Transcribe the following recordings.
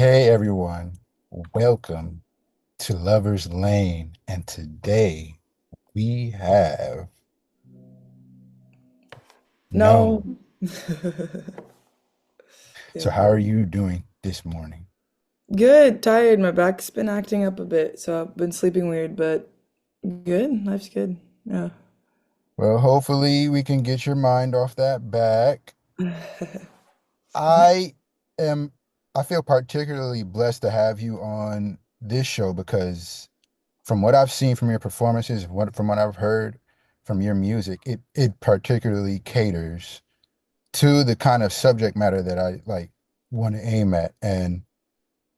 Hey everyone, welcome to Lover's Lane. And today we have No. Gnome. Yeah. So, how are you doing this morning? Good, tired. My back's been acting up a bit, so I've been sleeping weird, but good. Life's good. Yeah. Well, hopefully, we can get your mind off that back. I am, I feel particularly blessed to have you on this show because from what I've seen from your performances, from what I've heard from your music, it particularly caters to the kind of subject matter that I like want to aim at. And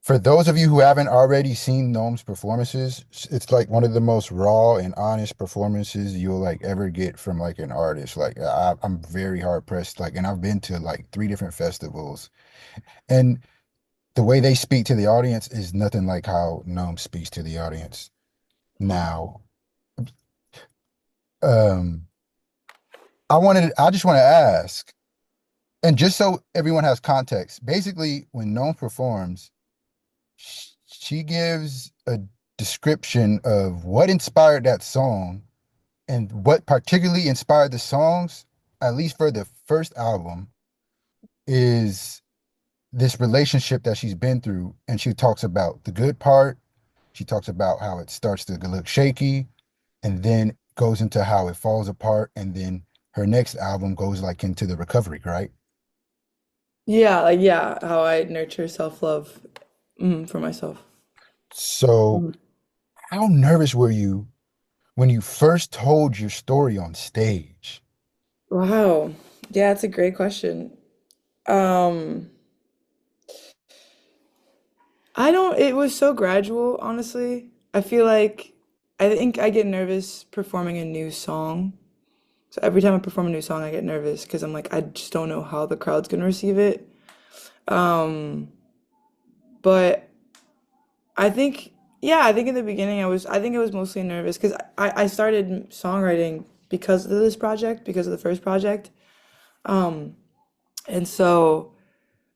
for those of you who haven't already seen Gnome's performances, it's like one of the most raw and honest performances you'll like ever get from like an artist. Like I'm very hard pressed. Like, and I've been to like three different festivals, and the way they speak to the audience is nothing like how Gnome speaks to the audience. Now, um, I just want to ask, and just so everyone has context, basically, when Gnome performs, she gives a description of what inspired that song and what particularly inspired the songs, at least for the first album, is this relationship that she's been through. And she talks about the good part. She talks about how it starts to look shaky and then goes into how it falls apart. And then her next album goes like into the recovery, right? Yeah, how I nurture self-love for myself. So, Mhm. how nervous were you when you first told your story on stage? Wow. Yeah, it's a great question. Um, I don't, it was so gradual, honestly. I think I get nervous performing a new song. So every time I perform a new song, I get nervous because I'm like, I just don't know how the crowd's gonna receive it. Um, but I think, yeah, I think in the beginning I think I was mostly nervous because I started songwriting because of this project, because of the first project. Um, and so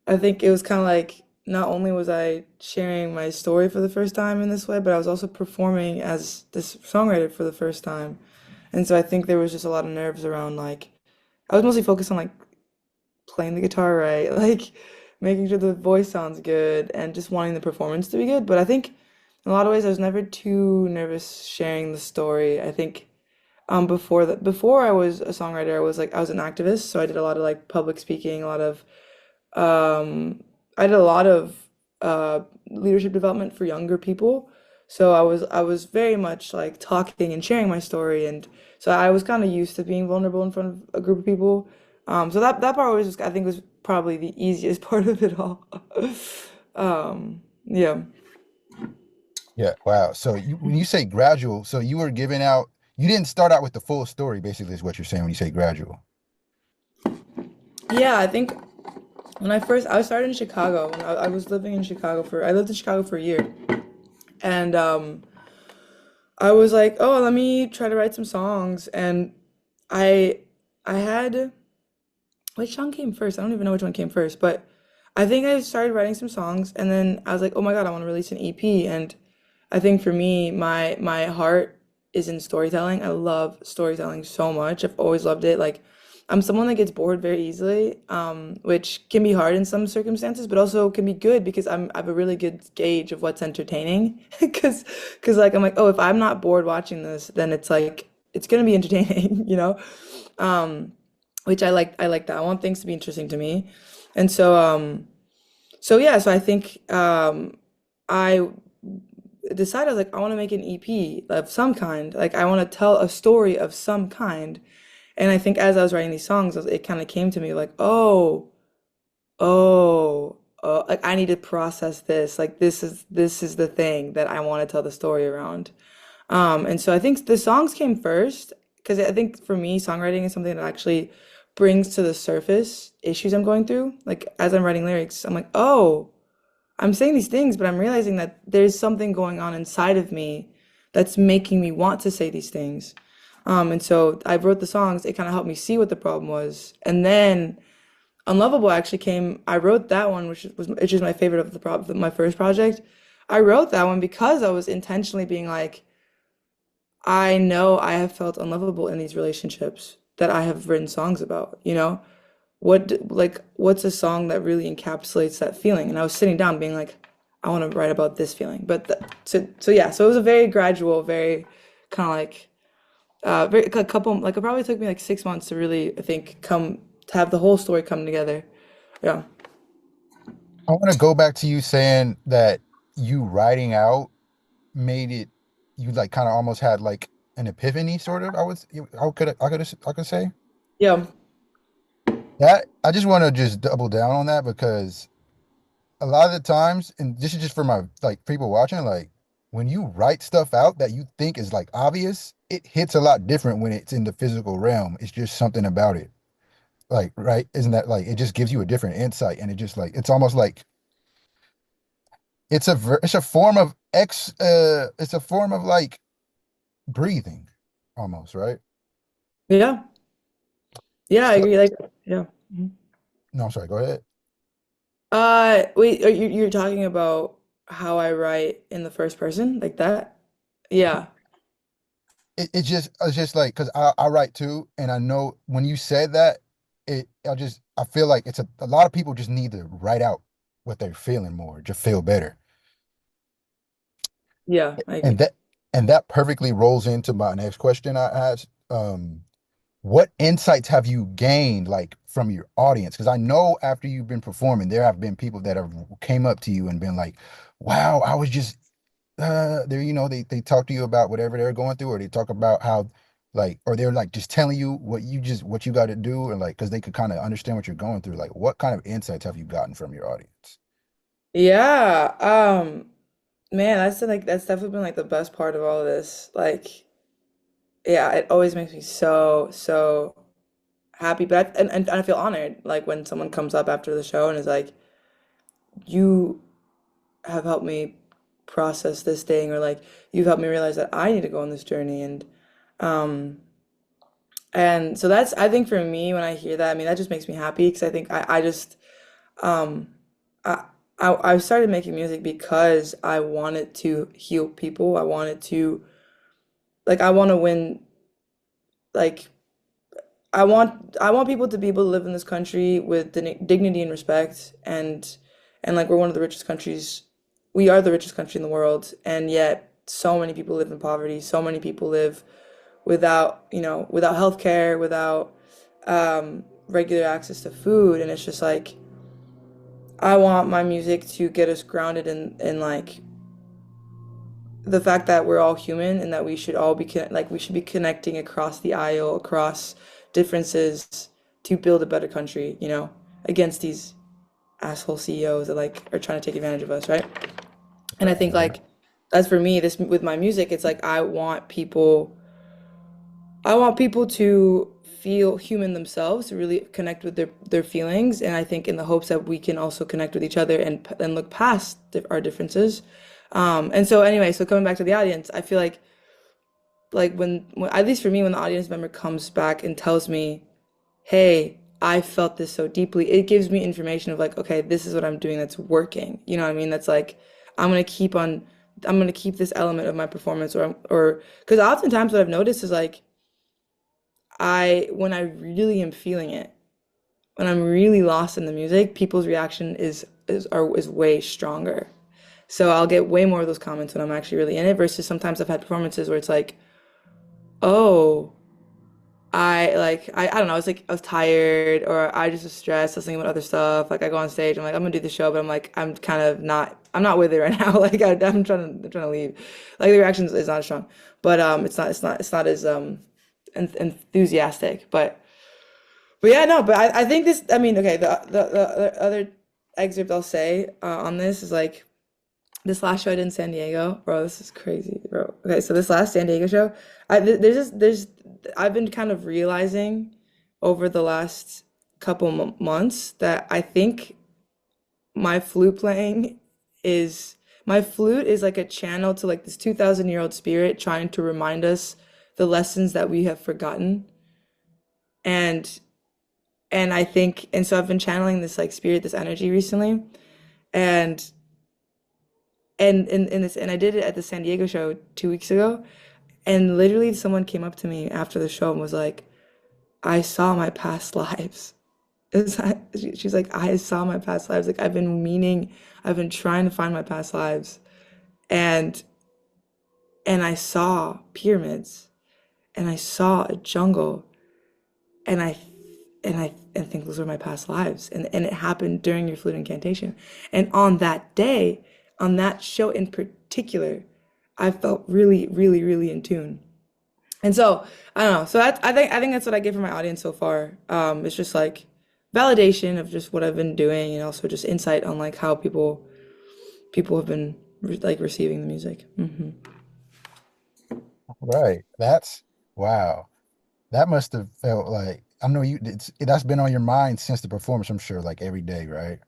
I think it was kind of like not only was I sharing my story for the first time in this way, but I was also performing as this songwriter for the first time. And so I think there was just a lot of nerves around like I was mostly focused on like playing the guitar right, like making sure the voice sounds good and just wanting the performance to be good. But I think in a lot of ways I was never too nervous sharing the story. I think before I was a songwriter, I was an activist, so I did a lot of like public speaking, a lot of I did a lot of leadership development for younger people. So I was very much like talking and sharing my story, and so I was kind of used to being vulnerable in front of a group of people. So that part was just, I think was probably the easiest part of it all. Yeah. Yeah, wow. So when you say gradual, so you were giving out, you didn't start out with the full story, basically, is what you're saying when you say gradual. Yeah, I think I started in Chicago. When I was living in Chicago I lived in Chicago for a year, and I was like, oh, let me try to write some songs, and I I had which song came first? I don't even know which one came first, but I think I started writing some songs, and then I was like, oh my God, I want to release an EP. And I think for me, my heart is in storytelling. I love storytelling so much. I've always loved it. Like I'm someone that gets bored very easily, which can be hard in some circumstances, but also can be good because I have a really good gauge of what's entertaining. Because like I'm like, oh, if I'm not bored watching this, then it's like it's gonna be entertaining, you know? Um, which I like that. I want things to be interesting to me. And so yeah, so I think I decided I was like I want to make an EP of some kind. Like I want to tell a story of some kind. And I think as I was writing these songs, it kind of came to me like, oh, like I need to process this. Like this is the thing that I want to tell the story around. And so I think the songs came first because I think for me, songwriting is something that actually brings to the surface issues I'm going through. Like as I'm writing lyrics, I'm like, oh, I'm saying these things, but I'm realizing that there's something going on inside of me that's making me want to say these things. And so I wrote the songs. It kind of helped me see what the problem was, and then Unlovable actually came, I wrote that one, which is my favorite of my first project. I wrote that one because I was intentionally being like, I know I have felt unlovable in these relationships that I have written songs about, you know? What's a song that really encapsulates that feeling? And I was sitting down being like, I want to write about this feeling. So yeah, so it was a very gradual, very kind of like very a couple like it probably took me like 6 months to really, I think, come to have the whole story come together. Yeah. I want to go back to you saying that you writing out made it, you like kind of almost had like an epiphany, sort of. I could say Yeah. that. I just want to just double down on that because a lot of the times, and this is just for my like people watching, like when you write stuff out that you think is like obvious, it hits a lot different when it's in the physical realm. It's just something about it. Like, right? Isn't that like it just gives you a different insight and it just like it's almost like it's a form of it's a form of like breathing almost, right? Yeah. Yeah, I So, agree. Like, yeah. Mhm. no, I'm sorry, go ahead. Wait, you're talking about how I write in the first person like that? Yeah. It's just like because I write too, and I know when you said that, I feel like it's a lot of people just need to write out what they're feeling more, just feel better. Yeah, I And agree. that perfectly rolls into my next question I asked. What insights have you gained like from your audience? Because I know after you've been performing, there have been people that have came up to you and been like, wow, I was just they they talk to you about whatever they're going through, or they talk about how like, or they're like just telling you what you got to do, and like because they could kind of understand what you're going through. Like, what kind of insights have you gotten from your audience? Yeah. Man, that's definitely been like the best part of all of this. Like, yeah, it always makes me so happy, and I feel honored like when someone comes up after the show and is like, you have helped me process this thing, or like you've helped me realize that I need to go on this journey. Um and so that's, I think, for me, when I hear that, I mean, that just makes me happy because I think I just um I, I started making music because I wanted to heal people. I wanted to, like, I want to win, like, I want people to be able to live in this country with dignity and respect, and like we're one of the richest countries. We are the richest country in the world, and yet so many people live in poverty. So many people live without, without healthcare, without regular access to food, and it's just like I want my music to get us grounded in like the fact that we're all human and that we should all be like we should be connecting across the aisle, across differences to build a better country, against these asshole CEOs that like are trying to take advantage of us, right? And I think Right. like as for me, this with my music, it's like I want people to feel human themselves, to really connect with their feelings, and I think in the hopes that we can also connect with each other and look past our differences. And so anyway, so coming back to the audience, I feel like when at least for me, when the audience member comes back and tells me, hey, I felt this so deeply, it gives me information of like, okay, this is what I'm doing that's working. You know what I mean? That's like, I'm gonna keep on, I'm gonna keep this element of my performance, or because oftentimes what I've noticed is like, when I really am feeling it, when I'm really lost in the music, people's reaction is way stronger. So I'll get way more of those comments when I'm actually really in it versus sometimes I've had performances where it's like, oh, I don't know, it's like I was tired or I just was stressed, I was thinking about other stuff. Like I go on stage, I'm like, I'm gonna do the show, but I'm like, I'm not with it right now. Like I'm trying to leave. Like the reaction is not as strong. But it's not as enthusiastic. But yeah, no, but I think this, I mean, okay, the other excerpt I'll say on this is like this last show I did in San Diego, bro. This is crazy, bro. Okay, so this last San Diego show, I've been kind of realizing over the last couple months that I think my flute playing is my flute is like a channel to like this 2,000-year-old spirit trying to remind us the lessons that we have forgotten. And And I think, and so I've been channeling this like spirit, this energy recently. And in this, and I did it at the San Diego show 2 weeks ago. And literally someone came up to me after the show and was like, I saw my past lives. She's like, I saw my past lives. Like I've been trying to find my past lives. And I saw pyramids and I saw a jungle and I think those were my past lives. And it happened during your flute incantation. And on that day, on that show in particular, I felt really, really, really in tune. And so I don't know. So I think that's what I get from my audience so far. It's just like validation of just what I've been doing, and also just insight on like how people have been like receiving the music. Right. That's wow. That must have felt like I know that's been on your mind since the performance, I'm sure, like every day, right?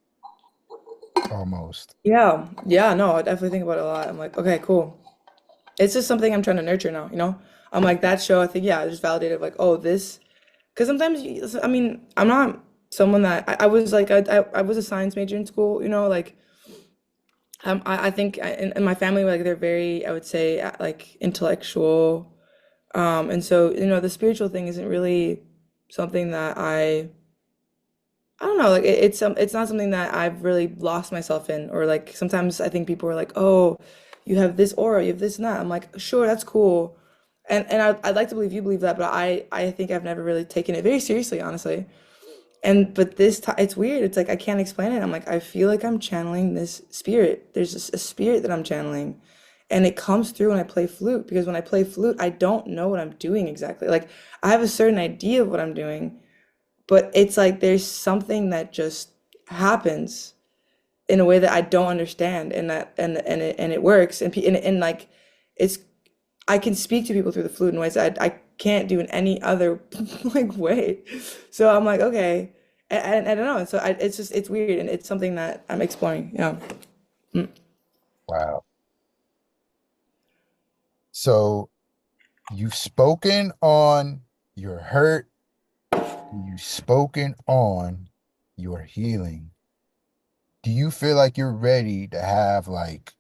Almost. Yeah, yeah, no, I definitely think about it a lot. I'm like, okay, cool. It's just something I'm trying to nurture now, you know? I'm like that show. I think yeah, I just validated like, oh, this. Because sometimes, I mean, I'm not someone that I was like I was a science major in school, you know, like I think in my family like they're very I would say like intellectual, and so you know the spiritual thing isn't really something that I don't know like it's not something that I've really lost myself in or like sometimes I think people are like oh you have this aura you have this and that I'm like sure that's cool and I'd like to believe you believe that but I think I've never really taken it very seriously honestly. And but this time it's weird. It's like I can't explain it. I'm like I feel like I'm channeling this spirit. There's a spirit that I'm channeling, and it comes through when I play flute because when I play flute, I don't know what I'm doing exactly. Like I have a certain idea of what I'm doing, but it's like there's something that just happens in a way that I don't understand, and that and it works, and like it's I can speak to people through the flute in ways that I can't do in any other like way. So I'm like, okay, and I don't know. So it's just it's weird, and it's something that I'm exploring. Yeah. Mm. Wow. So you've spoken on your hurt, you've spoken on your healing. Do you feel like you're ready to have like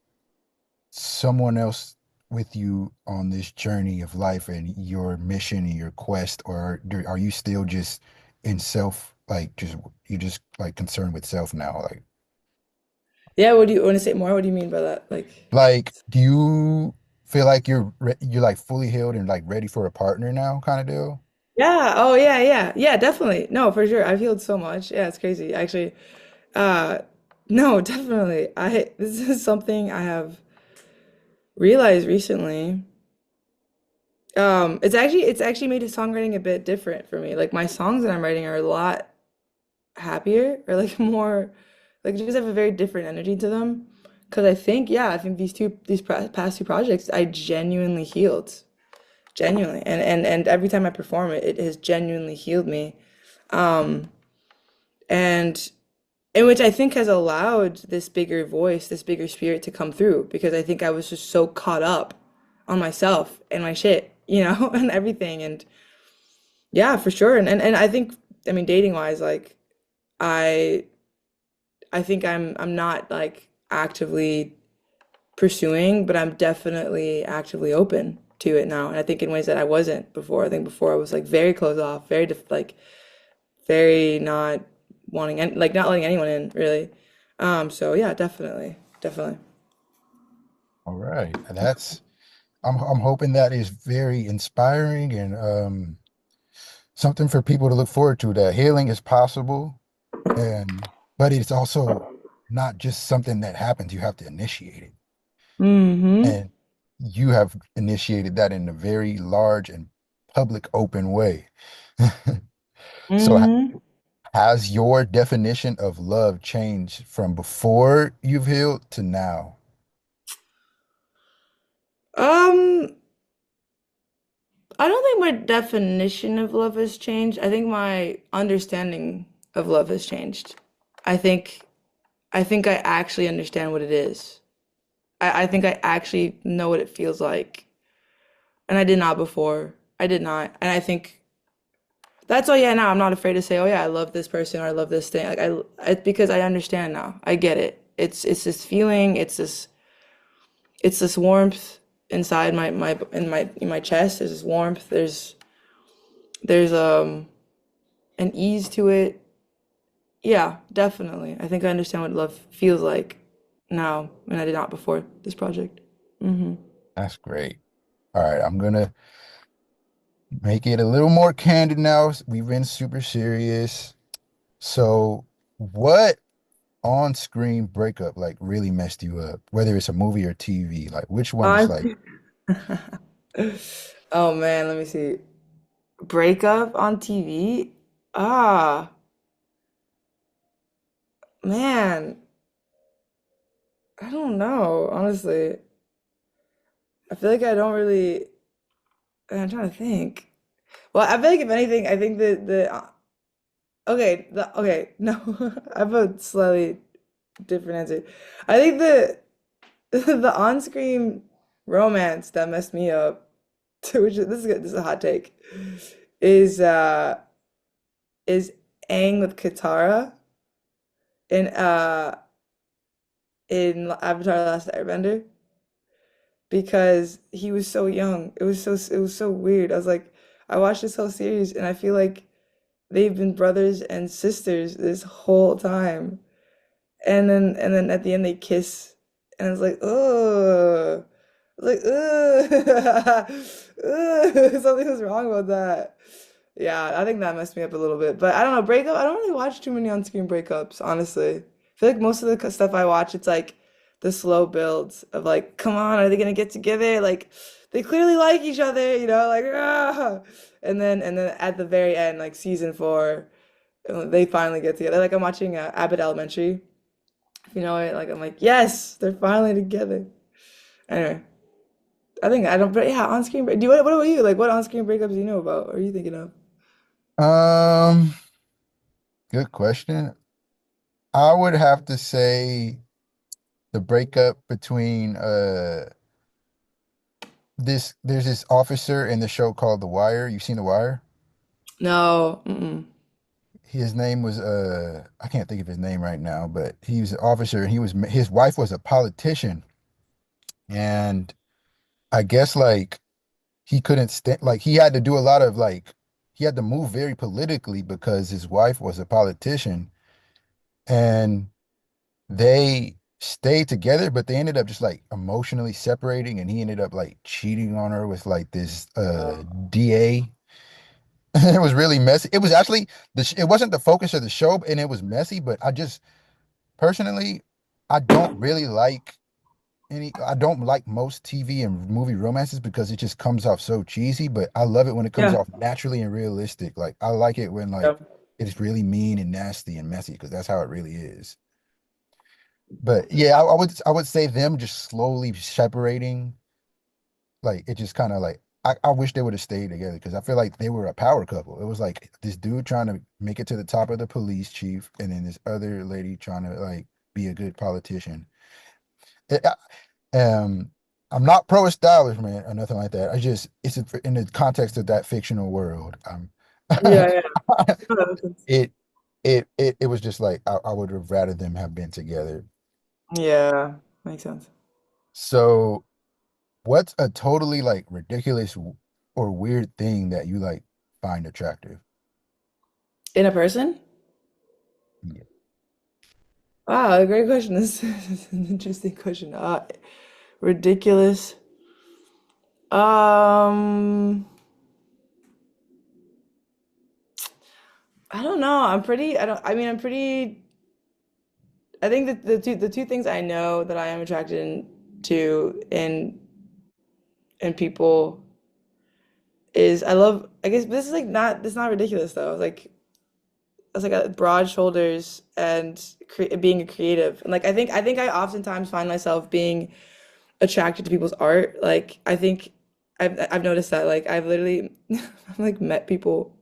someone else with you on this journey of life and your mission and your quest, or are you still just in self, like just you just like concerned with self now? Yeah. What do you want to say more? What do you mean by that? Do you feel like you're like fully healed and like ready for a partner now, kind of deal? Yeah. Oh, yeah, yeah, yeah. Definitely. No, for sure. I've healed so much. Yeah, it's crazy. Actually, uh, no, definitely. I this is something I have realized recently. It's actually made songwriting a bit different for me. Like my songs that I'm writing are a lot happier or like more like just have a very different energy to them. Because I think, yeah, I think past two projects, I genuinely healed, genuinely, and every time I perform it, it has genuinely healed me, and which I think has allowed this bigger voice, this bigger spirit to come through. Because I think I was just so caught up on myself and my shit, you know, and everything, and yeah, for sure, and I think, I mean, dating wise, like. I I think I'm not like actively pursuing, but I'm definitely actively open to it now. And I think in ways that I wasn't before. I think before I was like very closed off, like very not wanting any, like not letting anyone in really. So yeah, definitely. Definitely. All right. I'm hoping that is very inspiring and something for people to look forward to, that healing is possible and but it's also not just something that happens, you have to initiate it. Mm-hmm. And you have initiated that in a very large and public open way. So Mm-hmm. has your definition of love changed from before you've healed to now? Um, I don't think my definition of love has changed. I think my understanding of love has changed. I think I actually understand what it is. I think I actually know what it feels like. And I did not before. I did not. And I think That's why, yeah, now I'm not afraid to say, oh yeah, I love this person or I love this thing. Like because I understand now. I get it. It's this feeling, it's this warmth inside my chest. There's this warmth. There's an ease to it. Yeah, definitely. I think I understand what love feels like now, and I did not before this project. Hmm. That's great. All right, I'm gonna make it a little more candid now. We've been super serious. So, what on-screen breakup like really messed you up? Whether it's a movie or TV, like which one just I like, Oh man, let me see. Breakup on TV? Ah, man, I don't know, honestly. I feel like I don't really. I'm trying to think. Well, I feel like if anything, I think okay, no, I have a slightly different answer. I think the the on-screen romance that messed me up, which is this is a hot take, is uh is Aang with Katara in in Avatar: The Last Airbender because he was so young. It was so weird. I was like, I watched this whole series and I feel like they've been brothers and sisters this whole time. And then at the end they kiss and it's like, oh, like, ugh, ugh, something was wrong about that. Yeah, I think that messed me up a little bit. But I don't know, breakup, I don't really watch too many on-screen breakups, honestly. I feel like most of the stuff I watch, it's like the slow builds of like, come on, are they gonna get together? Like, they clearly like each other, like, ah. And then at the very end, like season 4, they finally get together. Like I'm watching Abbott Elementary, if you know it. Like I'm like, yes, they're finally together. Anyway, I think I don't. But yeah, on-screen break. What about you? Like, what on-screen breakups do you know about? Or are you thinking of? um, good question. I would have to say the breakup between there's this officer in the show called The Wire. You've seen The Wire? No. Mm-mm. His name was I can't think of his name right now, but he was an officer and his wife was a politician, and I guess like he couldn't stand, like he had to do a lot of like he had to move very politically because his wife was a politician, and they stayed together, but they ended up just like emotionally separating, and he ended up like cheating on her with like this DA. It was really messy. It was actually it wasn't the focus of the show, and it was messy, but I just personally, I don't really like I don't like most TV and movie romances because it just comes off so cheesy, but I love it when it comes Yeah. off naturally and realistic. Like I like it when Yeah. like it's really mean and nasty and messy because that's how it really is. But yeah, I would say them just slowly separating, like it just kind of like I wish they would have stayed together because I feel like they were a power couple. It was like this dude trying to make it to the top of the police chief, and then this other lady trying to like be a good politician. It, Um, I'm not pro-establishment or nothing like that. I just it's in the context of that fictional world. Yeah. Yeah. No, that makes sense. it it was just like I would have rather them have been together. Yeah. Makes sense. So, what's a totally like ridiculous or weird thing that you like find attractive? In a person? Yeah. Wow, a great question. This is an interesting question. Ridiculous. Um, I don't know. I don't, I mean, I'm pretty, I think that the two things I know that I am attracted to in people is I love, I guess this is like not, this is not ridiculous though. It's like broad shoulders and being a creative. And like, I think I oftentimes find myself being attracted to people's art. Like, I think I've noticed that, like, I've literally, I've like met people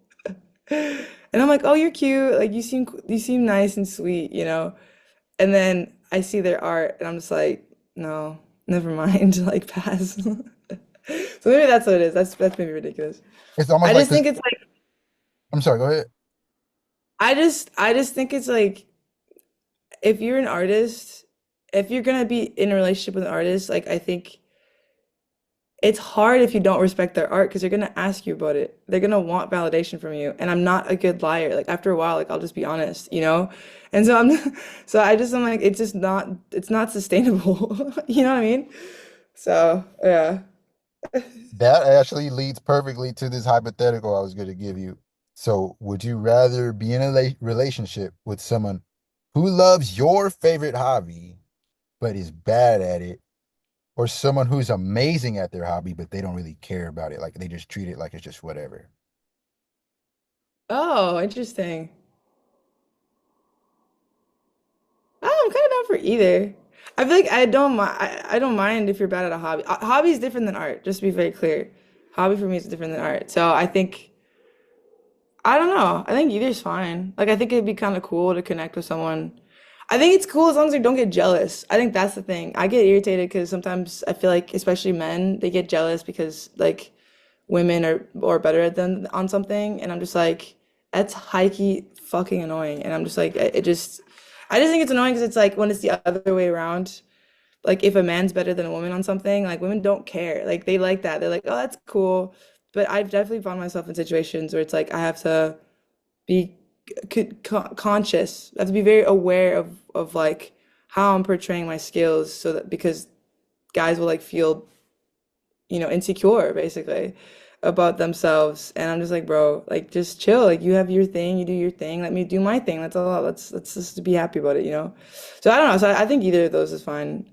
and I'm like, oh, you're cute. Like, you seem nice and sweet, And then I see their art and I'm just like, no, never mind. Like, pass. So maybe that's what it is. That's maybe ridiculous. It's I almost like just this. think it's like, I'm sorry, go ahead. I just think it's like if you're an artist, if you're gonna be in a relationship with an artist, like I think it's hard if you don't respect their art because they're gonna ask you about it. They're gonna want validation from you. And I'm not a good liar. Like after a while, like I'll just be honest, you know? And so I'm so I'm like, it's not sustainable. You know what I mean? So yeah. That actually leads perfectly to this hypothetical I was going to give you. So, would you rather be in a relationship with someone who loves your favorite hobby but is bad at it, or someone who's amazing at their hobby but they don't really care about it? Like they just treat it like it's just whatever. Oh, interesting. Oh, I'm kind of down for either. I feel like I don't mind if you're bad at a hobby. Hobby is different than art, just to be very clear. Hobby for me is different than art. So I think I don't know. I think either's fine. Like I think it'd be kind of cool to connect with someone. I think it's cool as long as they don't get jealous. I think that's the thing. I get irritated because sometimes I feel like, especially men, they get jealous because like women are or better at them on something, and I'm just like, that's hikey fucking annoying. And I'm just like, I just think it's annoying because it's like when it's the other way around. Like if a man's better than a woman on something, like women don't care. Like they like that. They're like, oh, that's cool. But I've definitely found myself in situations where it's like I have to be conscious. I have to be very aware of like how I'm portraying my skills so that because guys will like feel, insecure basically about themselves. And I'm just like, bro, like just chill. Like you have your thing, you do your thing. Let me do my thing. That's all. Let's just be happy about it. So I don't know. So I think either of those is fine.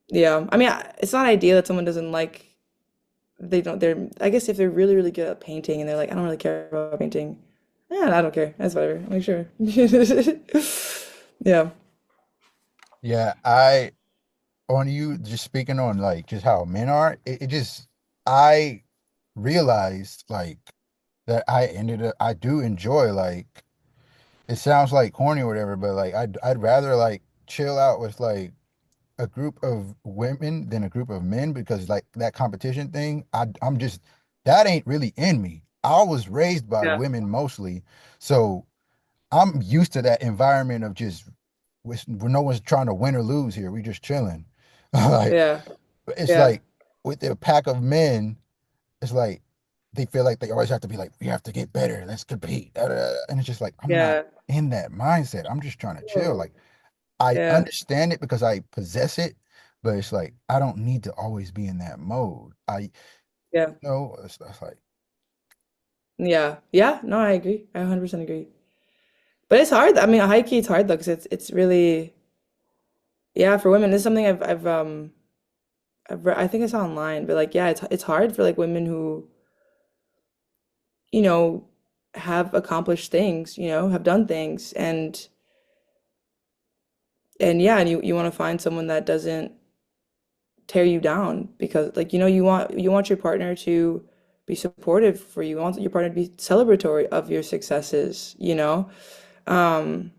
Yeah. I mean, it's not ideal that someone doesn't like I guess if they're really, really good at painting and they're like, I don't really care about painting. Yeah, I don't care. That's whatever. Make sure. Yeah. Yeah, I on you just speaking on like just how men are, it just I realized like that I do enjoy like it sounds like corny or whatever, but like I'd rather like chill out with like a group of women than a group of men because like that competition thing, I'm just that ain't really in me. I was raised by Yeah. women mostly, so I'm used to that environment of just where no one's trying to win or lose here. We just chilling. Like Yeah. it's Yeah. like with a pack of men, it's like they feel like they always have to be like, we have to get better, let's compete. Da, da, da. And it's just like I'm not Yeah. in that mindset. I'm just trying to chill. Whoa. Like I Yeah. understand it because I possess it, but it's like I don't need to always be in that mode. Yeah. It's like Yeah. Yeah. No, I agree. I 100% agree. But it's hard. I mean, high key, it's hard though, because it's really, yeah, for women. This is something I think I saw online, but like, yeah, it's hard for like women who, you know, have accomplished things, have done things, and yeah, and you want to find someone that doesn't tear you down because like you want your partner to be supportive for you. You want your partner to be celebratory of your successes. Um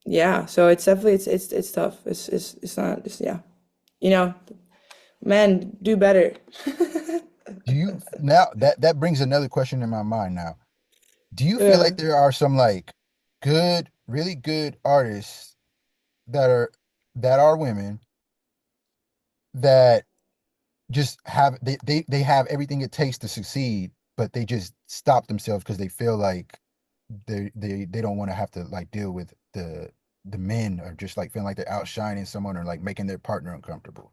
yeah, so it's definitely it's tough. It's not it's yeah. You know, men do better. do you now that brings another question in my mind now. Do you feel Yeah. like there are some like good, really good artists that are women that just have they have everything it takes to succeed, but they just stop themselves because they feel like they don't want to have to like deal with the men or just like feeling like they're outshining someone or like making their partner uncomfortable.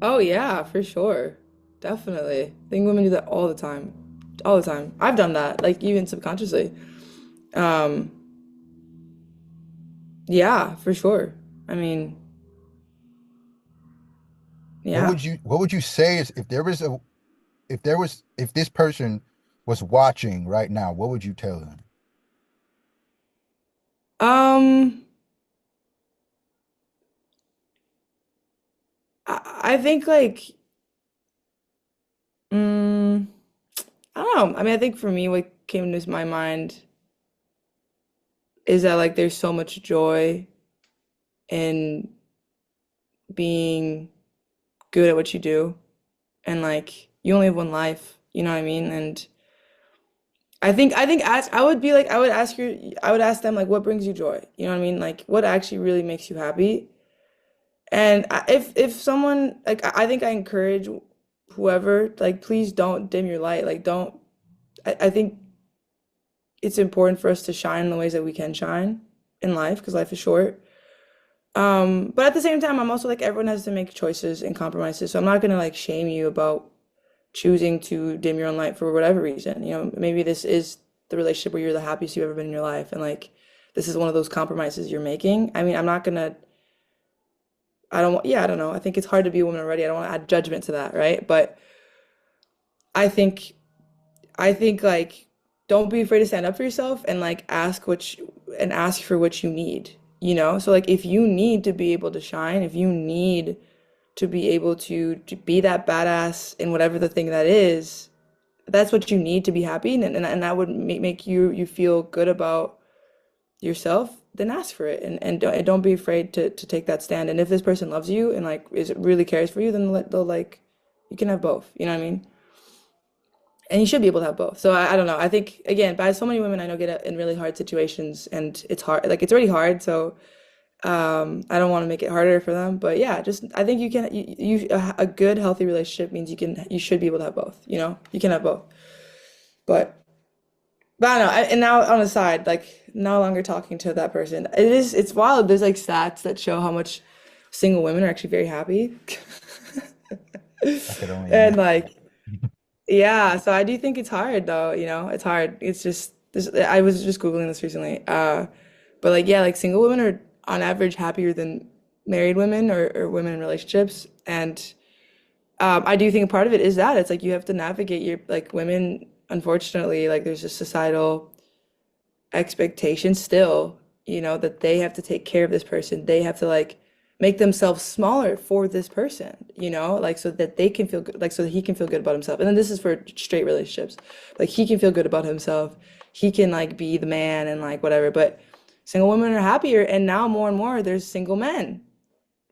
Oh yeah, for sure. Definitely. I think women do that all the time. All the time. I've done that, like even subconsciously. Um, yeah, for sure. I mean, yeah. What would you say is if this person was watching right now, what would you tell them? Um, I think like, mm, I don't know. I mean, I think for me, what came to my mind is that like there's so much joy in being good at what you do, and like you only have one life. You know what I mean? And I would be like I would ask them like what brings you joy? You know what I mean? Like what actually really makes you happy? And if someone like I think I encourage whoever like please don't dim your light. Like don't I think it's important for us to shine in the ways that we can shine in life because life is short. But at the same time, I'm also like everyone has to make choices and compromises. So I'm not gonna like shame you about choosing to dim your own light for whatever reason. You know, maybe this is the relationship where you're the happiest you've ever been in your life, and like this is one of those compromises you're making. I mean, I'm not gonna. I don't. Yeah, I don't know. I think it's hard to be a woman already. I don't want to add judgment to that, right? But I think like don't be afraid to stand up for yourself and like ask for what you need, you know? So like if you need to be able to shine, if you need to be able to be that badass in whatever the thing that is, that's what you need to be happy and that would make you feel good about yourself, then ask for it and don't be afraid to take that stand. And if this person loves you and like is really cares for you, then they'll like you can have both, you know what I mean? And you should be able to have both. So I don't know. I think again, by so many women I know get in really hard situations, and it's hard. Like it's already hard. So I don't want to make it harder for them. But yeah, just I think you can. A good healthy relationship means you should be able to have both. You know, you can have both. But I don't know. And now on the side, like no longer talking to that person. It's wild. There's like stats that show how much single women are actually very happy. I could only And imagine. like yeah, so I do think it's hard though, you know, it's hard. It's just this, I was just Googling this recently. But like yeah, like single women are on average happier than married women or women in relationships. And I do think a part of it is that it's like you have to navigate your like women, unfortunately, like there's a societal expectation still, you know, that they have to take care of this person. They have to like make themselves smaller for this person, you know, like so that they can feel good, like so that he can feel good about himself. And then this is for straight relationships. Like he can feel good about himself. He can like be the man and like whatever. But single women are happier. And now more and more there's single men.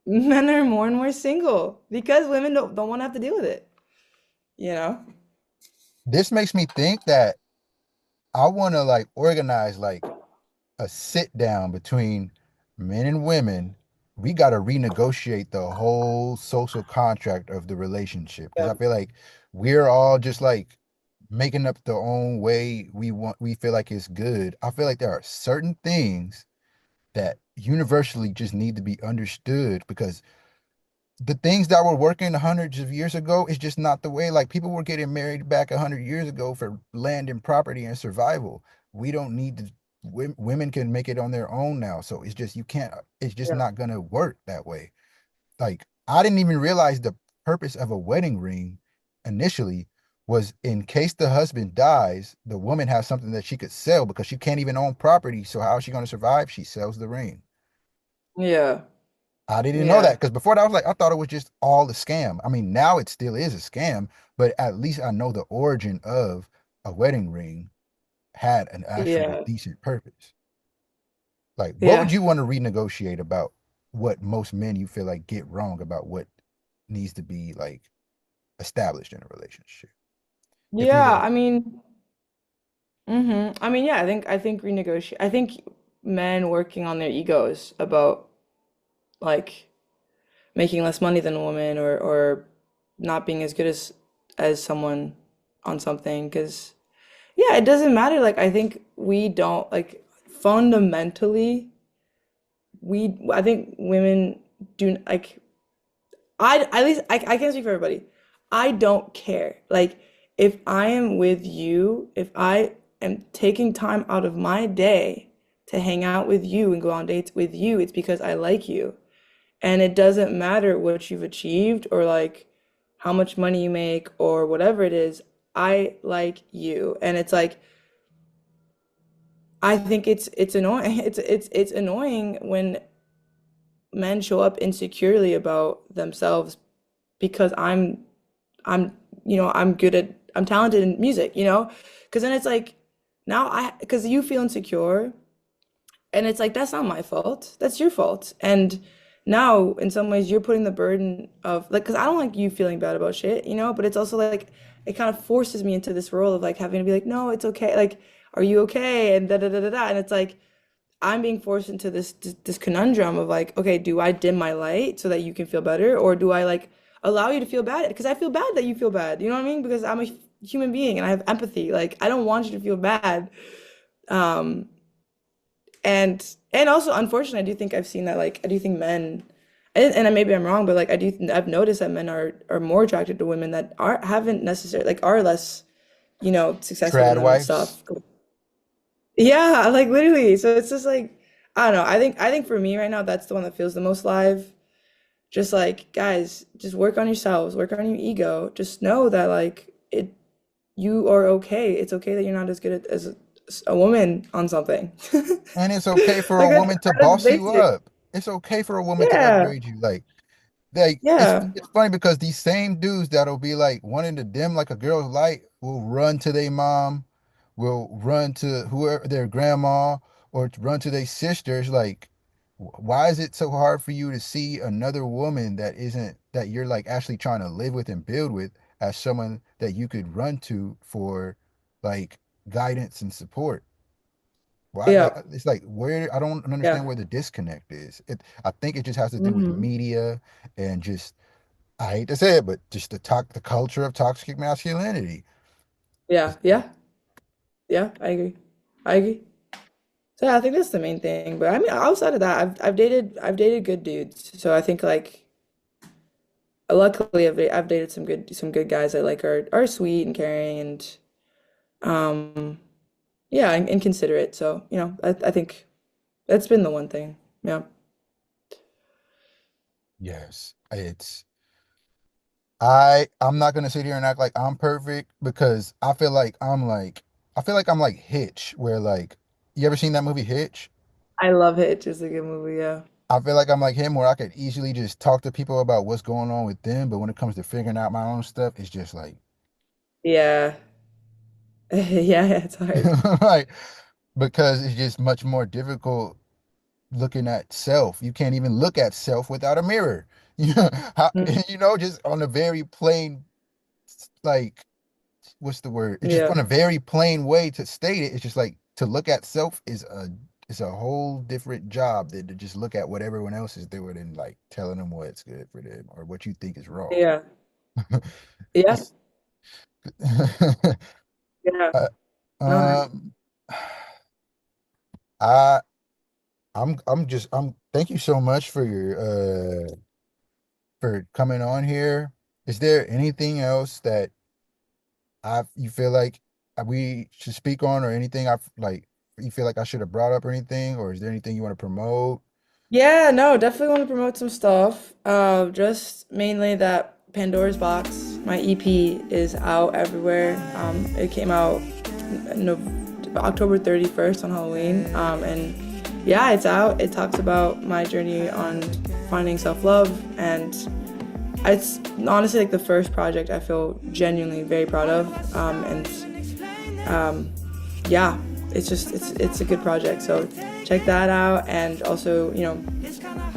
Men are more and more single because women don't want to have to deal with it, you know? This makes me think that I want to like organize like a sit down between men and women. We got to renegotiate the whole social contract of the relationship because Yeah. I feel like we're all just like making up the own way we feel like it's good. I feel like there are certain things that universally just need to be understood because the things that were working hundreds of years ago is just not the way. Like people were getting married back 100 years ago for land and property and survival. We don't need to. Women can make it on their own now, so it's just you can't. It's just Yeah. not gonna work that way. Like I didn't even realize the purpose of a wedding ring initially was in case the husband dies, the woman has something that she could sell because she can't even own property. So how is she going to survive? She sells the ring. Yeah. I didn't know that Yeah. because before that I was like, I thought it was just all a scam. I mean, now it still is a scam, but at least I know the origin of a wedding ring had an actual Yeah. decent purpose. Like, what would Yeah. you want to renegotiate about what most men you feel like get wrong about what needs to be like established in a relationship? If you Yeah. like, I mean, yeah, I think renegotiate. I think men working on their egos about like making less money than a woman or not being as good as someone on something because yeah, it doesn't matter. Like I think we don't like fundamentally I think women do like I at least I can't speak for everybody. I don't care. Like if I am with you, if I am taking time out of my day to hang out with you and go on dates with you, it's because I like you. And it doesn't matter what you've achieved or like how much money you make or whatever it is. I like you. And it's like I think it's annoying. It's annoying when men show up insecurely about themselves because I'm I'm talented in music, you know? Because then it's like now because you feel insecure and it's like that's not my fault. That's your fault. And now in some ways you're putting the burden of like, because I don't like you feeling bad about shit, but it's also like it kind of forces me into this role of like having to be like, no, it's okay. Like, are you okay? And da da da da da. And it's like I'm being forced into this conundrum of like, okay, do I dim my light so that you can feel better, or do I like allow you to feel bad? Because I feel bad that you feel bad. You know what I mean? Because I'm a human being and I have empathy. Like, I don't want you to feel bad. Um, and also, unfortunately, I do think I've seen that like I do think men, and maybe I'm wrong, but like I've noticed that men are more attracted to women that are haven't necessarily like are less, successful than Trad them and wives. stuff. Yeah, like literally. So it's just like I don't know. I think for me right now, that's the one that feels the most live. Just like guys, just work on yourselves, work on your ego. Just know that like you are okay. It's okay that you're not as good as a woman on something. And it's okay for a Like woman to that's boss you basic. up. It's okay for a woman to Yeah, upgrade you. Like yeah, it's funny because these same dudes that'll be like wanting to dim like a girl's light will run to their mom, will run to whoever their grandma, or to run to their sisters. Like, why is it so hard for you to see another woman that isn't that you're like actually trying to live with and build with as someone that you could run to for like guidance and support? Why? yeah, It's like where I don't understand yeah. where the disconnect is. I think it just has to do with Hmm. media and just I hate to say it, but just the culture of toxic masculinity. Yeah, yeah, yeah. I agree. I agree. So yeah, I think that's the main thing. But I mean, outside of that, I've dated good dudes. So I think like luckily I've dated some good guys that like are sweet and caring and um yeah and considerate. So I think that's been the one thing. Yeah. Yes, I'm not gonna sit here and act like I'm perfect because I feel like I'm like Hitch, where like you ever seen that movie Hitch? I love Hitch. It's a good movie. Yeah. I feel like I'm like him, where I could easily just talk to people about what's going on with them, but when it comes to figuring out my own stuff, it's just like Yeah. Yeah, it's hard. like because it's just much more difficult looking at self. You can't even look at self without a mirror. You know, Mm. just on a very plain, like, what's the word? It's just Yeah. on a very plain way to state it. It's just like to look at self is a whole different job than to just look at what everyone else is doing and like telling them what's good for them or what you think is wrong. Yeah. Yeah. It's Yeah. uh, No. um I I'm thank you so much for coming on here. Is there anything else that I you feel like we should speak on or anything I've like you feel like I should have brought up or anything, or is there anything you want to promote? Yeah, no, definitely want to promote some stuff. Just mainly that Pandora's Box, my EP is out everywhere. It came out no, October 31st on Halloween. And yeah, it's out. It talks about my journey on finding self-love, and it's honestly like the first project I feel genuinely very proud of. And yeah, it's a good project. So check that out, and also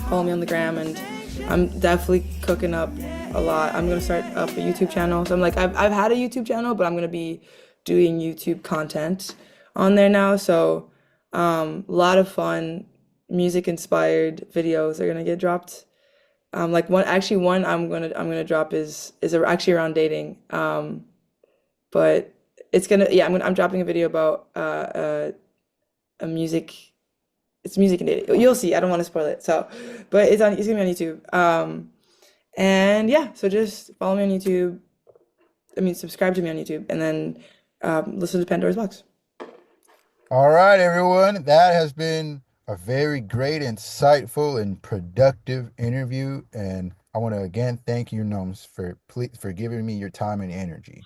follow me on the gram, and I'm definitely cooking up a lot. I'm gonna start up a YouTube channel. So I'm like I've had a YouTube channel, but I'm gonna be doing YouTube content on there now. So a lot of fun music inspired videos are gonna get dropped. Like one I'm gonna drop is actually around dating. But it's gonna yeah I'm dropping a video about a music it's music and dating. You'll see. I don't want to spoil it. So, but it's gonna be on YouTube. And yeah, so just follow me on YouTube. I mean, subscribe to me on YouTube, and then listen to Pandora's Box. All right, everyone. That has been a very great, insightful, and productive interview. And I want to again thank you, Gnomes, for giving me your time and energy.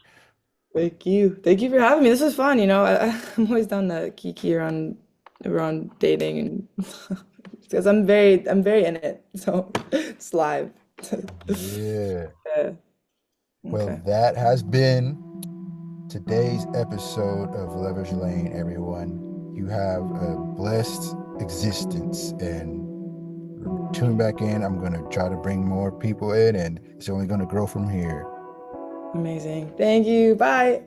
Thank you for having me. This was fun. I'm always down to kiki around dating and because I'm very in it. So it's live. Yeah. Yeah. Well, Okay. that has been today's episode of Lover's Lane, everyone. You have a blessed existence and tune back in. I'm gonna try to bring more people in, and it's only gonna grow from here. Amazing. Thank you. Bye.